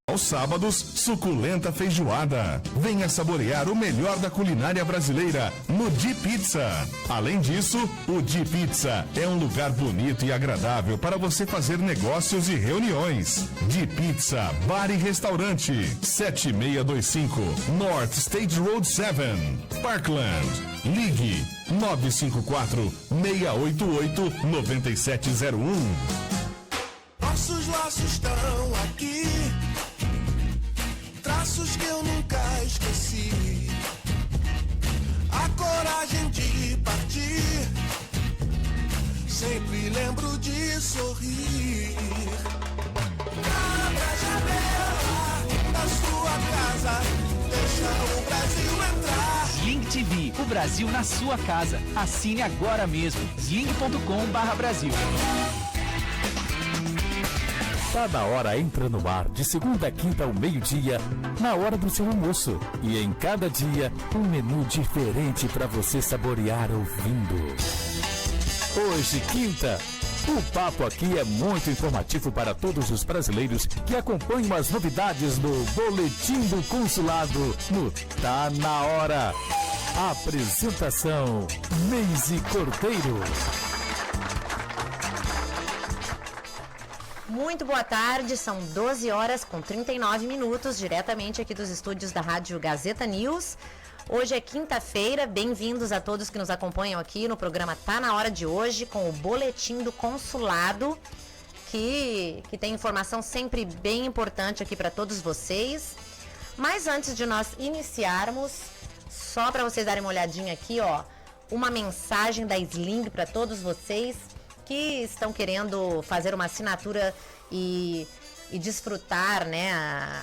Aos sábados, suculenta feijoada. Venha saborear o melhor da culinária brasileira no Di Pizza. Além disso, o Di Pizza é um lugar bonito e agradável para você fazer negócios e reuniões. Di Pizza, bar e restaurante. 7625 North State Road 7, Parkland. Ligue 954-688-9701. Nossos laços estão aqui, traços que eu nunca esqueci, a coragem de partir, sempre lembro de sorrir. Abre a janela da sua casa, deixa o Brasil entrar. Sling TV, o Brasil na sua casa. Assine agora mesmo, sling.com/Brasil. Tá na hora entra no ar de segunda a quinta ao meio-dia, na hora do seu almoço. E em cada dia, um menu diferente para você saborear ouvindo. Hoje, quinta, o papo aqui é muito informativo para todos os brasileiros que acompanham as novidades do Boletim do Consulado no Tá na Hora. Apresentação, Neise Cordeiro. Muito boa tarde, são 12 horas com 39 minutos, diretamente aqui dos estúdios da Rádio Gazeta News. Hoje é quinta-feira, bem-vindos a todos que nos acompanham aqui no programa Tá na Hora de hoje, com o Boletim do Consulado, que tem informação sempre bem importante aqui para todos vocês. Mas antes de nós iniciarmos, só para vocês darem uma olhadinha aqui, ó, uma mensagem da Sling para todos vocês que estão querendo fazer uma assinatura e desfrutar, né,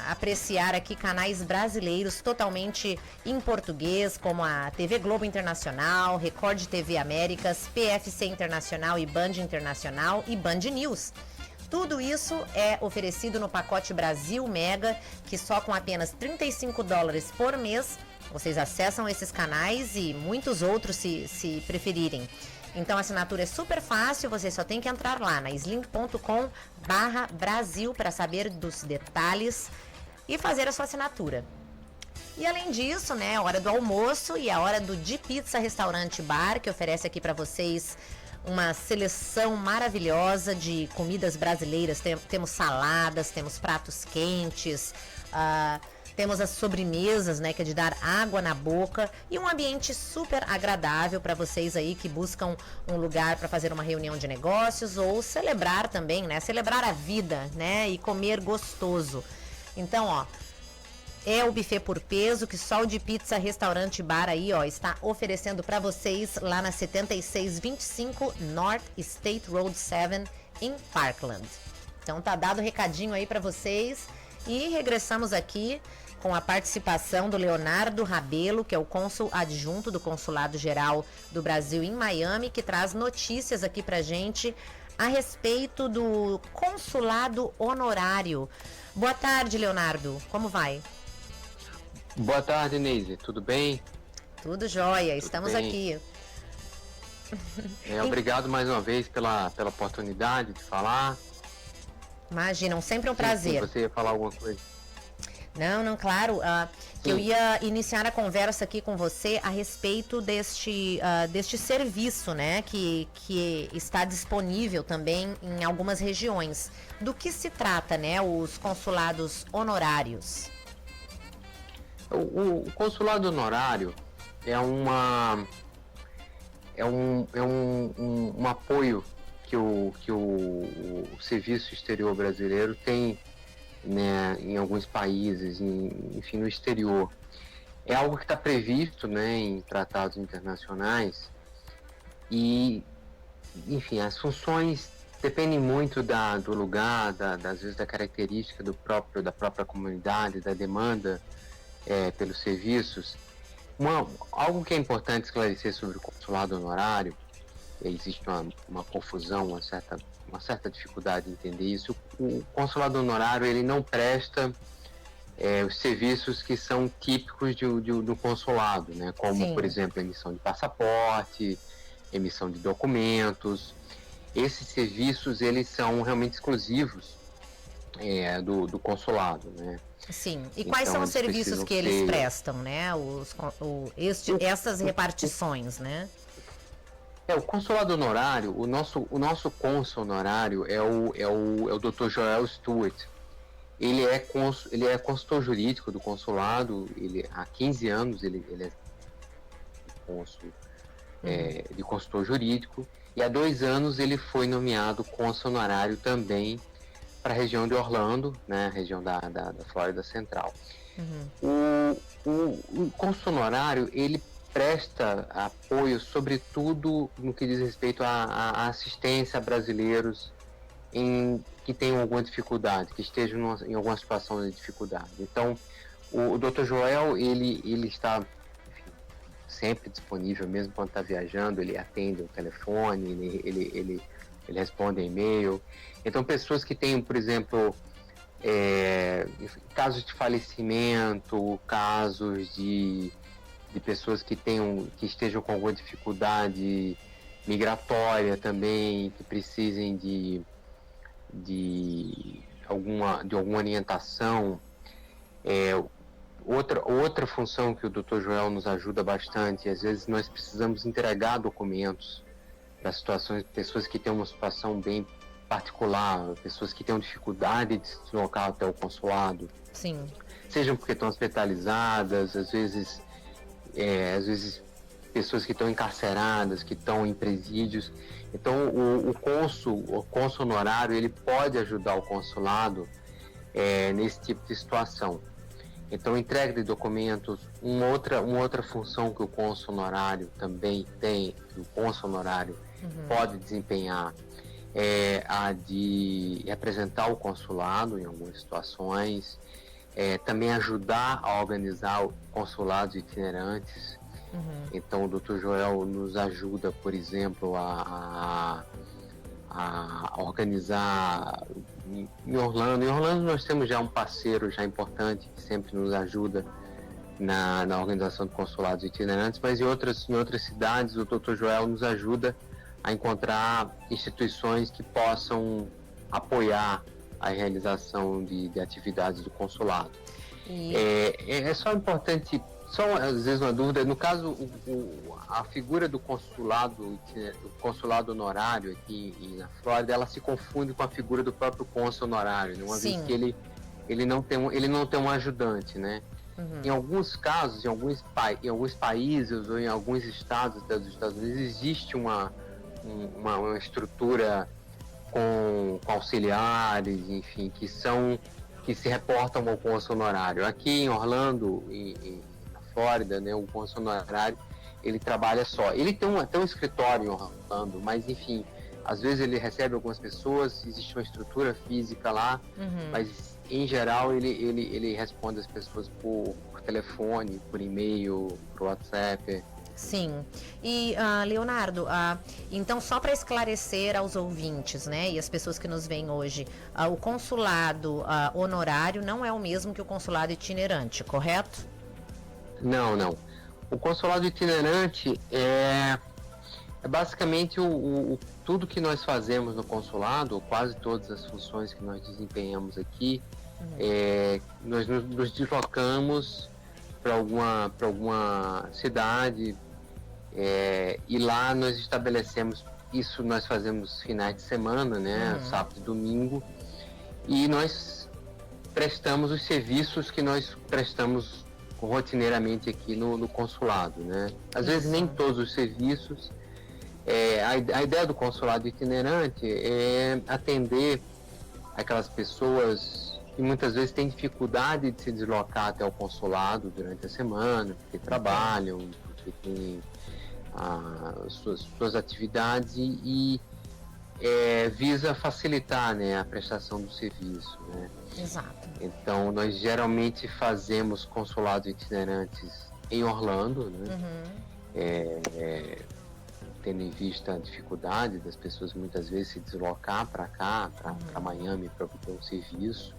apreciar aqui canais brasileiros totalmente em português, como a TV Globo Internacional, Record TV Américas, PFC Internacional e Band Internacional e Band News. Tudo isso é oferecido no pacote Brasil Mega, que só com apenas $35 por mês vocês acessam esses canais e muitos outros se preferirem. Então a assinatura é super fácil, você só tem que entrar lá na sling.com/Brasil para saber dos detalhes e fazer a sua assinatura. E além disso, né, a hora do almoço e a hora do Di Pizza Restaurante Bar, que oferece aqui para vocês uma seleção maravilhosa de comidas brasileiras. Temos saladas, temos pratos quentes, temos as sobremesas, né, que é de dar água na boca, e um ambiente super agradável para vocês aí que buscam um lugar para fazer uma reunião de negócios ou celebrar também, né, celebrar a vida, né, e comer gostoso. Então, ó, é o buffet por peso que só o Di Pizza Restaurante Bar aí, ó, está oferecendo para vocês lá na 7625 North State Road 7 em Parkland. Então tá dado o recadinho aí para vocês e regressamos aqui com a participação do Leonardo Rabelo, que é o cônsul adjunto do Consulado Geral do Brasil em Miami, que traz notícias aqui pra gente a respeito do consulado honorário. Boa tarde, Leonardo. Como vai? Boa tarde, Neise. Tudo bem? Tudo jóia. Tudo Estamos bem. aqui. Obrigado mais uma vez pela oportunidade de falar. Imagina, sempre um prazer. Sim, você ia falar alguma coisa? Não, claro. Eu ia iniciar a conversa aqui com você a respeito deste serviço, né, que está disponível também em algumas regiões. Do que se trata, né, os consulados honorários? O consulado honorário é um apoio que o Serviço Exterior Brasileiro tem, né, em alguns países, enfim, no exterior. É algo que está previsto, né, em tratados internacionais e, enfim, as funções dependem muito do lugar, às vezes da característica da própria comunidade, da demanda pelos serviços. Algo que é importante esclarecer sobre o consulado honorário, existe uma confusão, uma certa dificuldade de entender isso. O consulado honorário, ele não presta os serviços que são típicos do consulado, né? Como, Sim. Por exemplo, emissão de passaporte, emissão de documentos. Esses serviços, eles são realmente exclusivos do consulado, né? Sim. E quais Então, são os eles serviços precisam que eles ter- prestam, né? Essas repartições, né? O consulado honorário, o nosso cônsul honorário é o Dr. Joel Stewart. Ele é consultor jurídico do consulado, há 15 anos ele é cônsul, de consultor jurídico, e há 2 anos ele foi nomeado cônsul honorário também para a região de Orlando, né, a região da Flórida Central. O cônsul honorário, ele presta apoio, sobretudo no que diz respeito à assistência a brasileiros que tenham alguma dificuldade, que estejam em alguma situação de dificuldade. Então, o Dr. Joel, ele está sempre disponível, mesmo quando está viajando, ele atende o telefone, ele responde e-mail. Então, pessoas que tenham, por exemplo, casos de falecimento, casos de pessoas que estejam com alguma dificuldade migratória também, que precisem de alguma orientação. Outra função que o Dr. Joel nos ajuda bastante, às vezes nós precisamos entregar documentos para pessoas que têm uma situação bem particular, pessoas que têm dificuldade de se deslocar até o consulado. Sim. Sejam porque estão hospitalizadas, às vezes pessoas que estão encarceradas, que estão em presídios. Então, o cônsul honorário, ele pode ajudar o consulado nesse tipo de situação. Então, entrega de documentos, uma outra função que o cônsul honorário também tem, que o cônsul honorário pode desempenhar, é a de representar o consulado em algumas situações, também ajudar a organizar consulados itinerantes. Então, o Dr. Joel nos ajuda, por exemplo, a organizar em Orlando. Em Orlando nós temos já um parceiro já importante que sempre nos ajuda na organização de consulados itinerantes, mas em outras cidades o Dr. Joel nos ajuda a encontrar instituições que possam apoiar a realização de atividades do consulado. É só importante, só às vezes uma dúvida, no caso a figura do consulado honorário aqui na Flórida, ela se confunde com a figura do próprio cônsul honorário, né? Uma vez que ele não tem um ajudante, né? Em alguns casos, em alguns países ou em alguns estados dos Estados Unidos existe uma estrutura com auxiliares, enfim, que se reportam ao cônsul honorário. Aqui em Orlando, na Flórida, né, o cônsul honorário, ele trabalha só. Ele tem até um escritório em Orlando, mas enfim, às vezes ele recebe algumas pessoas, existe uma estrutura física lá, mas em geral ele responde as pessoas por telefone, por e-mail, por WhatsApp. Sim. E, Leonardo, então só para esclarecer aos ouvintes, né, e as pessoas que nos veem hoje, o consulado honorário não é o mesmo que o consulado itinerante, correto? Não. O consulado itinerante é basicamente tudo que nós fazemos no consulado, quase todas as funções que nós desempenhamos aqui, nós nos deslocamos para alguma cidade, e lá nós estabelecemos, isso nós fazemos finais de semana, né, sábado e domingo, e nós prestamos os serviços que nós prestamos rotineiramente aqui no consulado, né? Às vezes nem todos os serviços. A ideia do consulado itinerante é atender aquelas pessoas que muitas vezes têm dificuldade de se deslocar até o consulado durante a semana, porque trabalham, porque têm suas atividades e visa facilitar, né, a prestação do serviço, né? Exato. Então, nós geralmente fazemos consulados itinerantes em Orlando, né? Tendo em vista a dificuldade das pessoas muitas vezes se deslocar para cá, para Miami, para obter um serviço.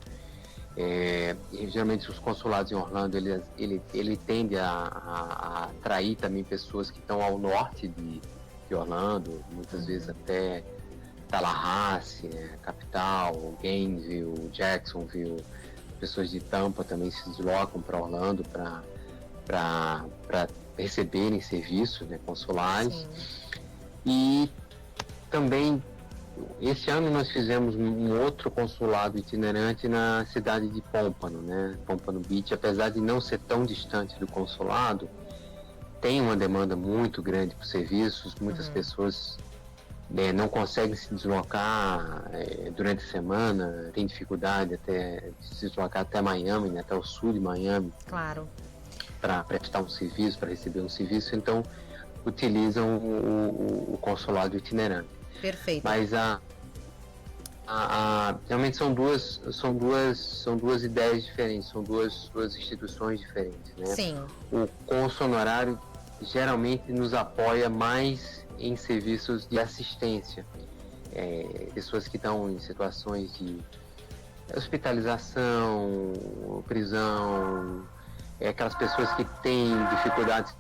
E, geralmente os consulados em Orlando ele tende a atrair também pessoas que estão ao norte de Orlando, muitas vezes até Tallahassee, né, capital, Gainesville, Jacksonville, pessoas de Tampa também se deslocam para Orlando para receberem serviços, né, consulares. Sim. E também esse ano nós fizemos um outro consulado itinerante na cidade de Pompano, né, Pompano Beach. Apesar de não ser tão distante do consulado, tem uma demanda muito grande por serviços. Muitas pessoas não conseguem se deslocar durante a semana, tem dificuldade até de se deslocar até Miami, né, até o sul de Miami, Claro. para prestar um serviço, para receber um serviço. Então utilizam o consulado itinerante. Perfeito. Mas realmente são duas ideias diferentes, são duas instituições diferentes, né? Sim. O cônsul honorário geralmente nos apoia mais em serviços de assistência, pessoas que estão em situações de hospitalização, prisão, aquelas pessoas que têm dificuldades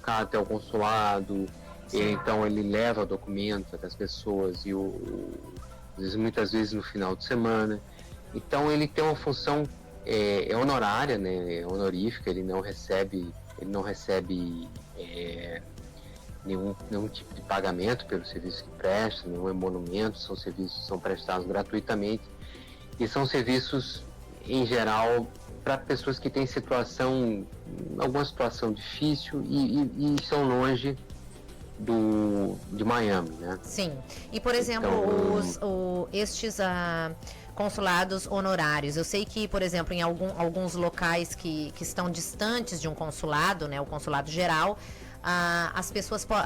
até o consulado. Então ele leva documento das pessoas muitas vezes no final de semana. Então ele tem uma função honorária, né, honorífica. Ele não recebe nenhum tipo de pagamento pelo serviço que presta, nenhum emolumento. São serviços que são prestados gratuitamente e são serviços em geral para pessoas que têm alguma situação difícil e estão longe de Miami, né? Sim. E, por exemplo, estes consulados honorários, eu sei que, por exemplo, em alguns locais que estão distantes de um consulado, né, o consulado geral,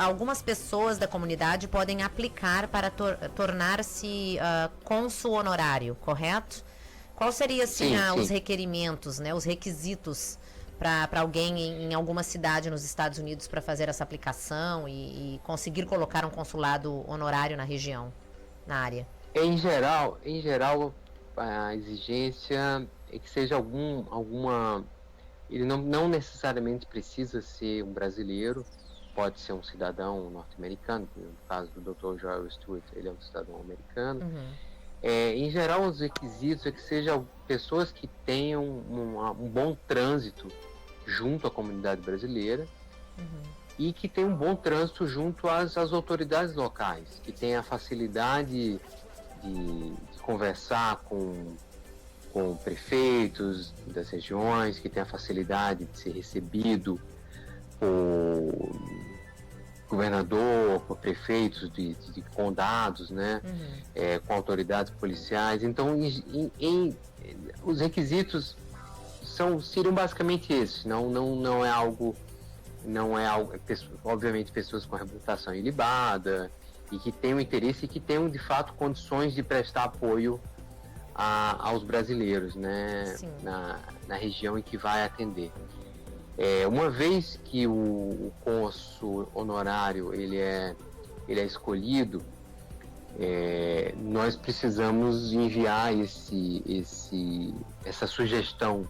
algumas pessoas da comunidade podem aplicar para tornar-se cônsul honorário, correto? Qual seria, assim, sim. os requerimentos, né, os requisitos para alguém em alguma cidade nos Estados Unidos para fazer essa aplicação e conseguir colocar um consulado honorário na região, na área? Em geral, a exigência é que seja alguma... Ele não necessariamente precisa ser um brasileiro, pode ser um cidadão norte-americano. No caso do Dr. Joel Stewart, ele é um cidadão americano. Em geral, os requisitos é que sejam pessoas que tenham um bom trânsito junto à comunidade brasileira e que tenham um bom trânsito junto às autoridades locais, que tenham a facilidade de conversar com prefeitos das regiões, que tenham a facilidade de ser recebido por governador, por prefeitos de condados, né, com autoridades policiais. Então, os requisitos seriam basicamente esses. Não é algo, obviamente, pessoas com reputação ilibada e que tenham interesse e que tenham, de fato, condições de prestar apoio aos brasileiros, né, na região em que vai atender. Uma vez que o cônsul honorário ele é escolhido, nós precisamos enviar essa sugestão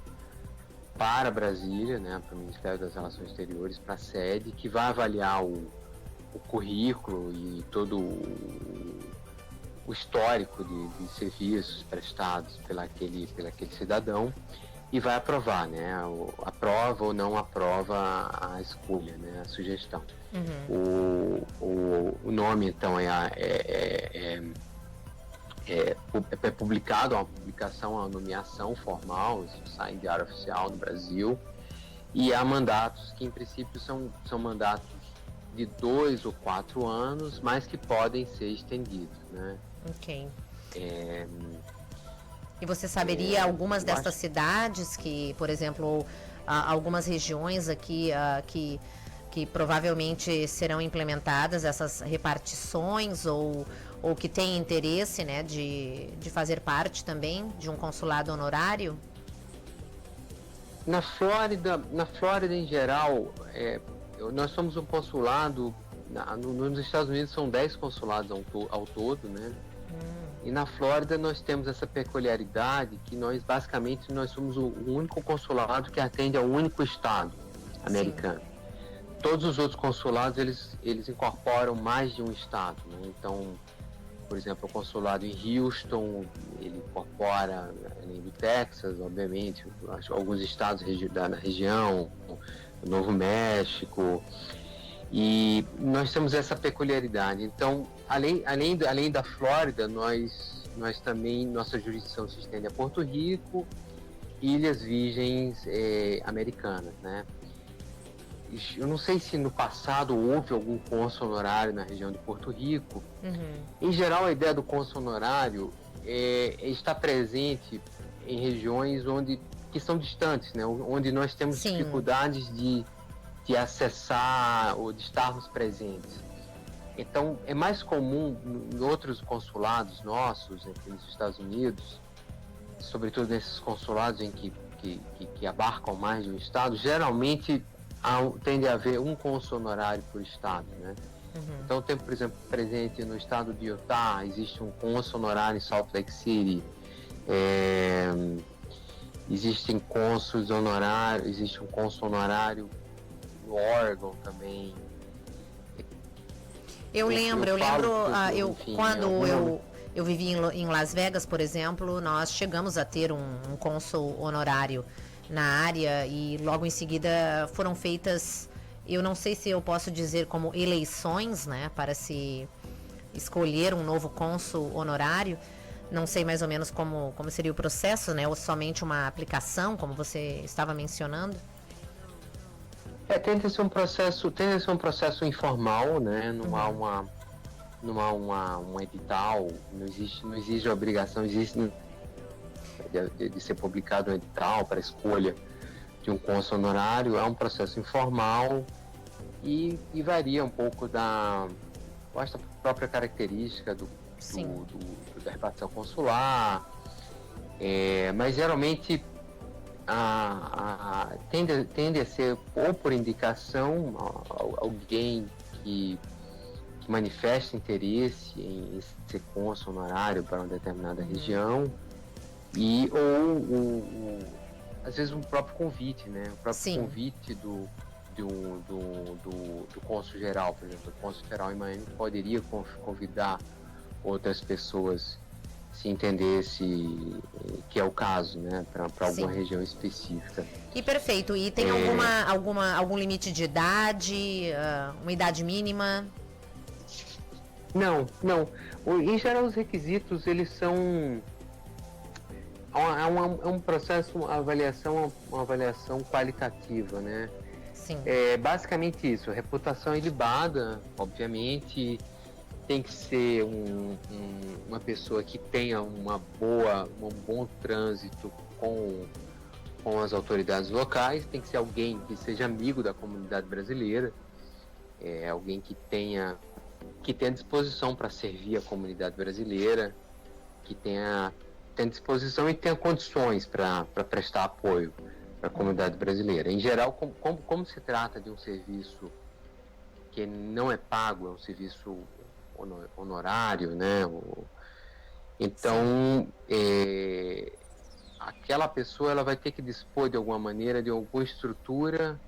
para Brasília, né, para o Ministério das Relações Exteriores, para a sede, que vai avaliar o currículo e todo o histórico de serviços prestados pelaquele cidadão e vai aprovar, né? Aprova ou não aprova a escolha, né? A sugestão. O nome, então, é publicado, uma publicação, uma nomeação formal, isso sai em diário oficial no Brasil, e há mandatos que, em princípio, são mandatos de 2 ou 4 anos, mas que podem ser estendidos, né? Ok. E você saberia algumas destas cidades que, por exemplo, algumas regiões aqui que provavelmente serão implementadas essas repartições ou que têm interesse, né, de fazer parte também de um consulado honorário? Na Flórida em geral, nós somos um consulado, nos Estados Unidos são 10 consulados ao todo, né? E na Flórida nós temos essa peculiaridade que nós somos o único consulado que atende ao único estado americano. Todos os outros consulados eles incorporam mais de um estado, né? Então por exemplo, o consulado em Houston, ele incorpora, além do Texas, obviamente, alguns estados da região, o Novo México, e nós temos essa peculiaridade. Então, além da Flórida, nós também, nossa jurisdição se estende a Porto Rico, Ilhas Virgens Americanas, né? Eu não sei se no passado houve algum cônsul honorário na região de Porto Rico. Em geral, a ideia do cônsul honorário está presente em regiões que são distantes, né? Onde nós temos dificuldades de acessar ou de estarmos presentes. Então, é mais comum em outros consulados nossos, aqui nos Estados Unidos, sobretudo nesses consulados em que abarcam mais de um estado, geralmente tende a haver um cônsul honorário por estado, né? Então, tem, por exemplo, presente no estado de Utah, existe um cônsul honorário em Salt Lake City, existem cônsuls honorários, existe um cônsul honorário no Oregon também. Eu lembro, quando eu vivi em Las Vegas, por exemplo, nós chegamos a ter um cônsul honorário na área e logo em seguida foram feitas, eu não sei se eu posso dizer como eleições, né, para se escolher um novo cônsul honorário. Não sei mais ou menos como seria o processo, né, ou somente uma aplicação, como você estava mencionando. Tende a ser um processo informal, né, não há um edital, não exige a obrigação, existe de ser publicado um edital para a escolha de um cônsul honorário. É um processo informal e varia um pouco da própria característica da repartição consular, mas geralmente tende a ser ou por indicação alguém que manifesta interesse em ser cônsul honorário para uma determinada região, ou às vezes um próprio convite, né? O próprio convite do cônsul geral, por exemplo, o cônsul geral em Miami poderia convidar outras pessoas, se entendesse que é o caso, né, para alguma região específica. E perfeito. E tem algum limite de idade, uma idade mínima? Não. Em geral, os requisitos, eles são... É um processo, uma avaliação qualitativa, né? Sim. Basicamente isso, reputação ilibada, obviamente, tem que ser uma pessoa que tenha um bom trânsito com as autoridades locais, tem que ser alguém que seja amigo da comunidade brasileira, alguém que tenha disposição para servir a comunidade brasileira, que tenha disposição e tenha condições para prestar apoio para a comunidade brasileira. Em geral, como se trata de um serviço que não é pago, é um serviço honorário, né? Então, aquela pessoa ela vai ter que dispor de alguma maneira de alguma estrutura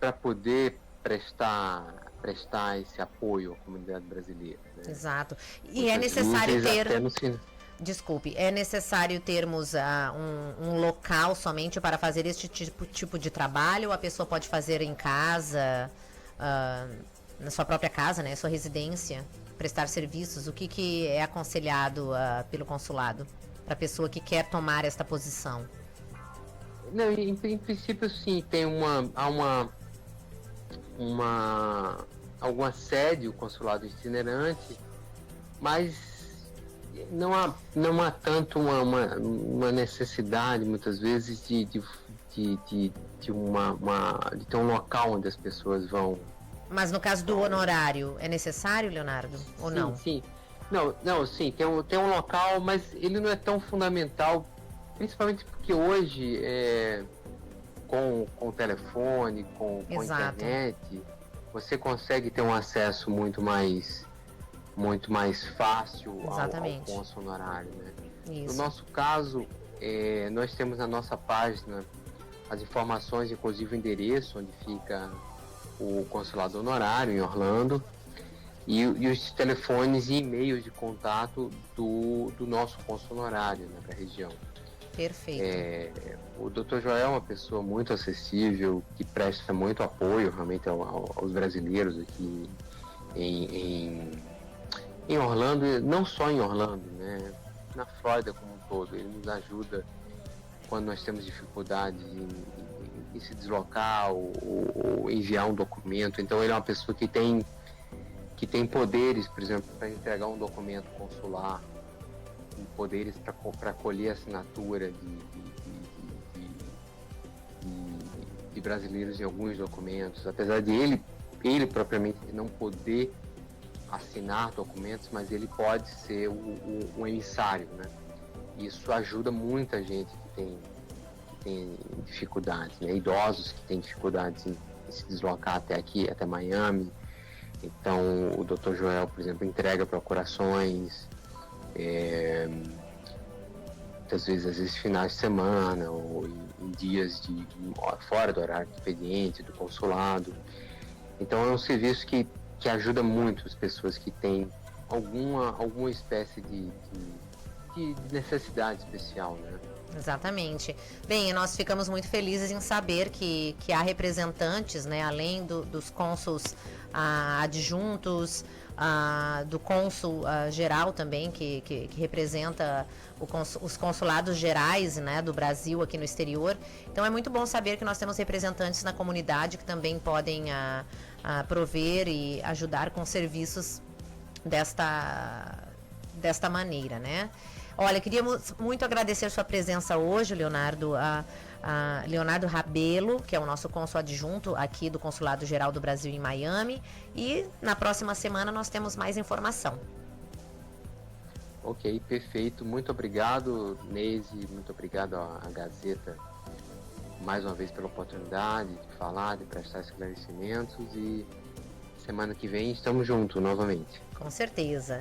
para poder prestar esse apoio à comunidade brasileira, né? Exato. E é necessário ter... Desculpe, é necessário termos um local somente para fazer este tipo de trabalho, ou a pessoa pode fazer em casa, na sua própria casa, né, sua residência, prestar serviços? O que é aconselhado pelo consulado para a pessoa que quer tomar esta posição? Não, em princípio sim, tem algum assédio consulado itinerante, mas não há tanto uma necessidade muitas vezes de ter um local onde as pessoas vão. Mas no caso do honorário, é necessário, Leonardo? Ou não? Sim. Não, sim, tem um local, mas ele não é tão fundamental, principalmente porque hoje, com o telefone, com a internet, você consegue ter um acesso muito mais fácil ao cônsul honorário, né? No nosso caso, nós temos na nossa página as informações, inclusive o endereço onde fica o consulado honorário em Orlando, e os telefones e e-mails de contato do nosso cônsul honorário, né, para a região. Perfeito. O Dr. Joel é uma pessoa muito acessível, que presta muito apoio realmente aos brasileiros aqui em Orlando, não só em Orlando, né, na Flórida como um todo. Ele nos ajuda quando nós temos dificuldade em se deslocar ou enviar um documento. Então ele é uma pessoa que tem poderes, por exemplo, para entregar um documento consular, poderes para colher assinatura de brasileiros em alguns documentos, apesar de ele propriamente não poder assinar documentos, mas ele pode ser um emissário, né? Isso ajuda muita gente que tem dificuldades, né? Idosos que têm dificuldades em se deslocar até aqui, até Miami. Então o Dr. Joel, por exemplo, entrega procurações, às vezes finais de semana ou em dias fora do horário de expediente, do consulado. Então é um serviço que ajuda muito as pessoas que têm alguma espécie de necessidade especial, né? Exatamente. Bem, nós ficamos muito felizes em saber que há representantes, né, além dos cônsuls adjuntos, do cônsul geral também, que representa os consulados gerais, né, do Brasil aqui no exterior. Então é muito bom saber que nós temos representantes na comunidade que também podem prover e ajudar com serviços desta maneira, né? Olha, queríamos muito agradecer sua presença hoje, Leonardo, Leonardo Rabelo, que é o nosso cônsul adjunto aqui do Consulado Geral do Brasil em Miami, e na próxima semana nós temos mais informação. Ok, perfeito. Muito obrigado, Neise, muito obrigado à Gazeta, mais uma vez pela oportunidade de falar, de prestar esclarecimentos, e semana que vem estamos juntos novamente. Com certeza.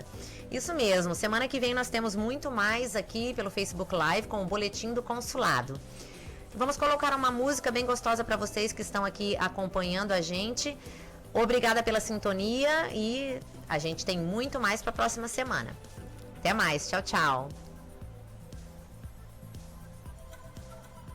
Isso mesmo, semana que vem nós temos muito mais aqui pelo Facebook Live com o Boletim do Consulado. Vamos colocar uma música bem gostosa para vocês que estão aqui acompanhando a gente. Obrigada pela sintonia e a gente tem muito mais para a próxima semana. Até mais, tchau, tchau.